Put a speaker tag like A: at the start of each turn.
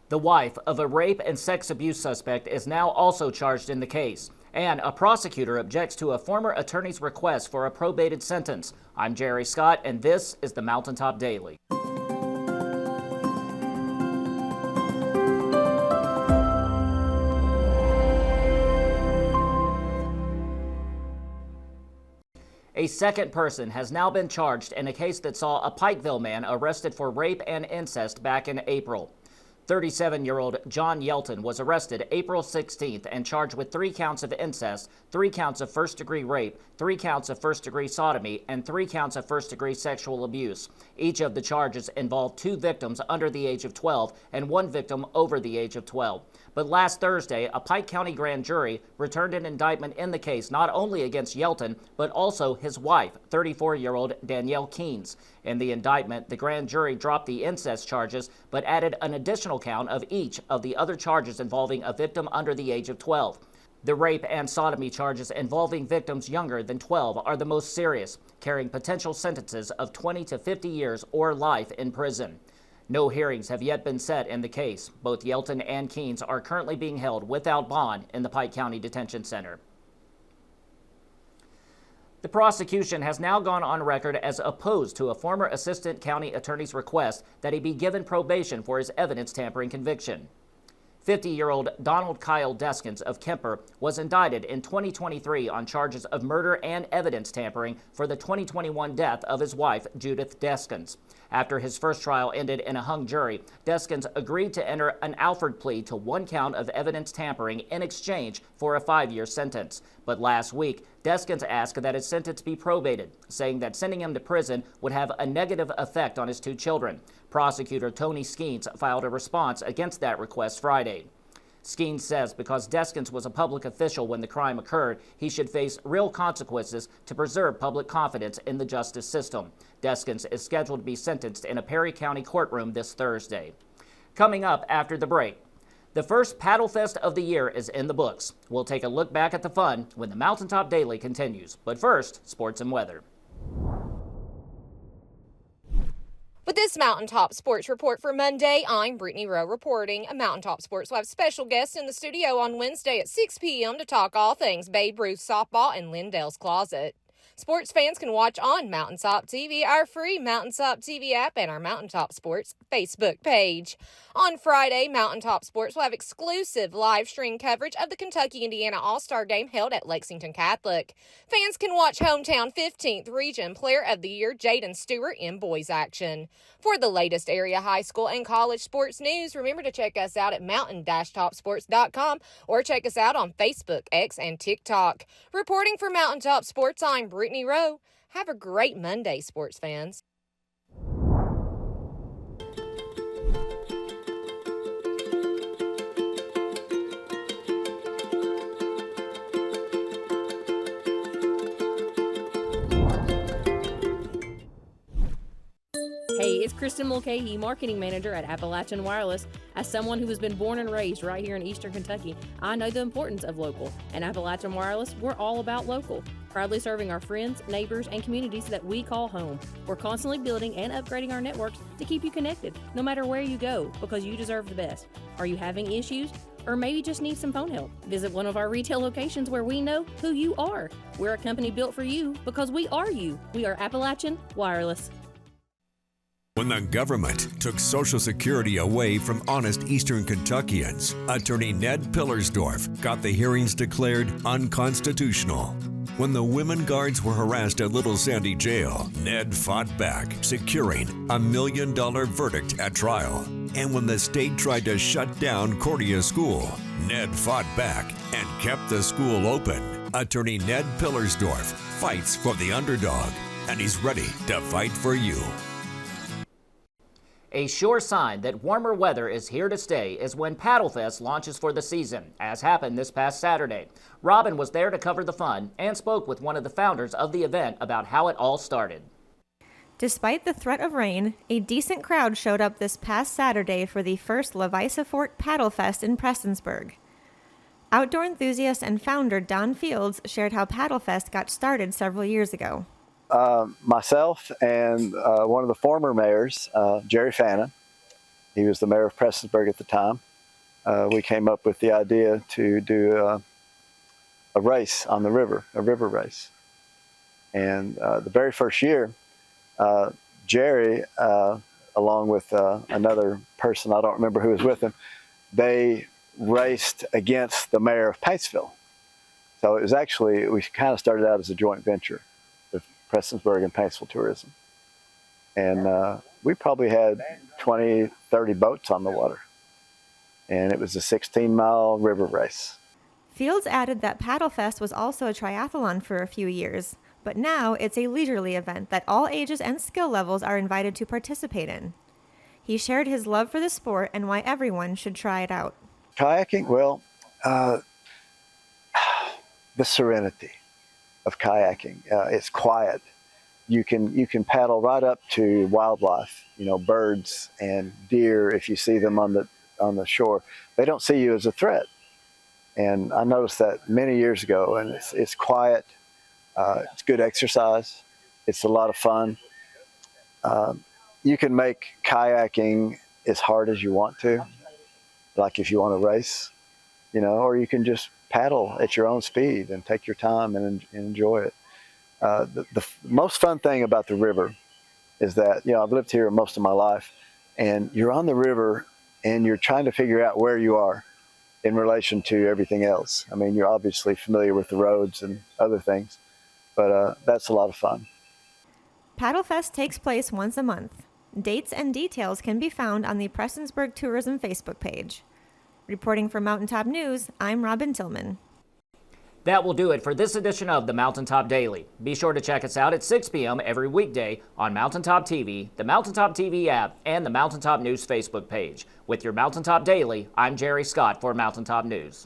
A: The wife of a rape and sex abuse suspect is now also charged in the case. And a prosecutor objects to a former attorney's request for a probated sentence. I'm Jerry Scott, and this is the Mountaintop Daily. A second person has now been charged in a case that saw a Pikeville man arrested for rape and incest back in April. 37-year-old John Yelton was arrested April 16th and charged with 3 counts of incest, 3 counts of first-degree rape, 3 counts of first-degree sodomy, and 3 counts of first-degree sexual abuse. Each of the charges involved 2 victims under the age of 12 and 1 victim over the age of 12. But last Thursday, a Pike County grand jury returned an indictment in the case not only against Yelton, but also his wife, 34-year-old Danielle Keynes. In the indictment, the grand jury dropped the incest charges, but added an additional count of each of the other charges involving a victim under the age of 12. The rape and sodomy charges involving victims younger than 12 are the most serious, carrying potential sentences of 20 to 50 years or life in prison. No hearings have yet been set in the case. Both Yelton and Keynes are currently being held without bond in the Pike County Detention Center. The prosecution has now gone on record as opposed to a former assistant county attorney's request that he be given probation for his evidence tampering conviction. 50-year-old Donald Kyle Deskins of Kemper was indicted in 2023 on charges of murder and evidence tampering for the 2021 death of his wife, Judith Deskins. After his first trial ended in a hung jury, Deskins agreed to enter an Alford plea to 1 count of evidence tampering in exchange for a 5-year sentence. But last week, Deskins asked that his sentence be probated, saying that sending him to prison would have a negative effect on his 2 children. Prosecutor Tony Skeens filed a response against that request Friday. Skeens says because Deskins was a public official when the crime occurred, he should face real consequences to preserve public confidence in the justice system. Deskins is scheduled to be sentenced in a Perry County courtroom this Thursday. Coming up after the break, the first Paddle Fest of the year is in the books. We'll take a look back at the fun when the Mountaintop Daily continues. But first, sports and weather.
B: With this Mountaintop Sports Report for Monday, I'm Brittany Rowe reporting. Mountaintop Sports will have special guests in the studio on Wednesday at 6 p.m. to talk all things Babe Ruth softball and Lindell's Closet. Sports fans can watch on Mountaintop TV, our free Mountaintop TV app, and our Mountaintop Sports Facebook page. On Friday, Mountaintop Sports will have exclusive live stream coverage of the Kentucky-Indiana All-Star Game held at Lexington Catholic. Fans can watch hometown 15th Region Player of the Year Jaden Stewart in boys action. For the latest area high school and college sports news, remember to check us out at mountain-topsports.com or check us out on Facebook, X, and TikTok. Reporting for Mountaintop Sports, I'm Brittany Rowe. Have a great Monday, sports fans.
C: Hey, it's Kristen Mulcahy, Marketing Manager at Appalachian Wireless. As someone who has been born and raised right here in Eastern Kentucky, I know the importance of local. And Appalachian Wireless, we're all about local. Proudly serving our friends, neighbors, and communities that we call home. We're constantly building and upgrading our networks to keep you connected, no matter where you go, because you deserve the best. Are you having issues? Or maybe just need some phone help? Visit one of our retail locations where we know who you are. We're a company built for you because we are you. We are Appalachian Wireless.
D: When the government took Social Security away from honest Eastern Kentuckians, Attorney Ned Pillersdorf got the hearings declared unconstitutional. When the women guards were harassed at Little Sandy Jail, Ned fought back, securing a $1 million verdict at trial. And when the state tried to shut down Cordia School, Ned fought back and kept the school open. Attorney Ned Pillersdorf fights for the underdog, and he's ready to fight for you.
A: A sure sign that warmer weather is here to stay is when Paddle Fest launches for the season, as happened this past Saturday. Robin was there to cover the fun and spoke with one of the founders of the event about how it all started.
E: Despite the threat of rain, a decent crowd showed up this past Saturday for the first Levisa Fort Paddle Fest in Prestonsburg. Outdoor enthusiast and founder Don Fields shared how Paddle Fest got started several years ago.
F: Myself and one of the former mayors, Jerry Fannin, He was the mayor of Prestonsburg at the time. We came up with the idea to do a race on the river, a river race. And the very first year, Jerry, along with another person, I don't remember who was with him, they raced against the mayor of Paintsville. So it was actually, we kind of started out as a joint venture with Prestonsburg and Paintsville Tourism. And we probably had 20, 30 boats on the water. And it was a 16-mile river race.
E: Fields added that Paddlefest was also a triathlon for a few years, but now it's a leisurely event that all ages and skill levels are invited to participate in. He shared his love for the sport and why everyone should try it out.
F: Kayaking, well, the serenity of kayaking. It's quiet. You can paddle right up to wildlife, birds and deer. If you see them on the shore, they don't see you as a threat. And I noticed that many years ago, and it's quiet. It's good exercise. It's a lot of fun. You can make kayaking as hard as you want to, like if you want to race, or you can just paddle at your own speed and take your time and enjoy it. The most fun thing about the river is that, I've lived here most of my life, and you're on the river and you're trying to figure out where you are in relation to everything else. I mean, you're obviously familiar with the roads and other things, but that's a lot of fun.
E: Paddlefest takes place once a month. Dates and details can be found on the Prestonsburg Tourism Facebook page. Reporting for Mountaintop News, I'm Robin Tillman.
A: That will do it for this edition of the Mountaintop Daily. Be sure to check us out at 6 p.m. every weekday on Mountaintop TV, the Mountaintop TV app, and the Mountaintop News Facebook page. With your Mountaintop Daily, I'm Jerry Scott for Mountaintop News.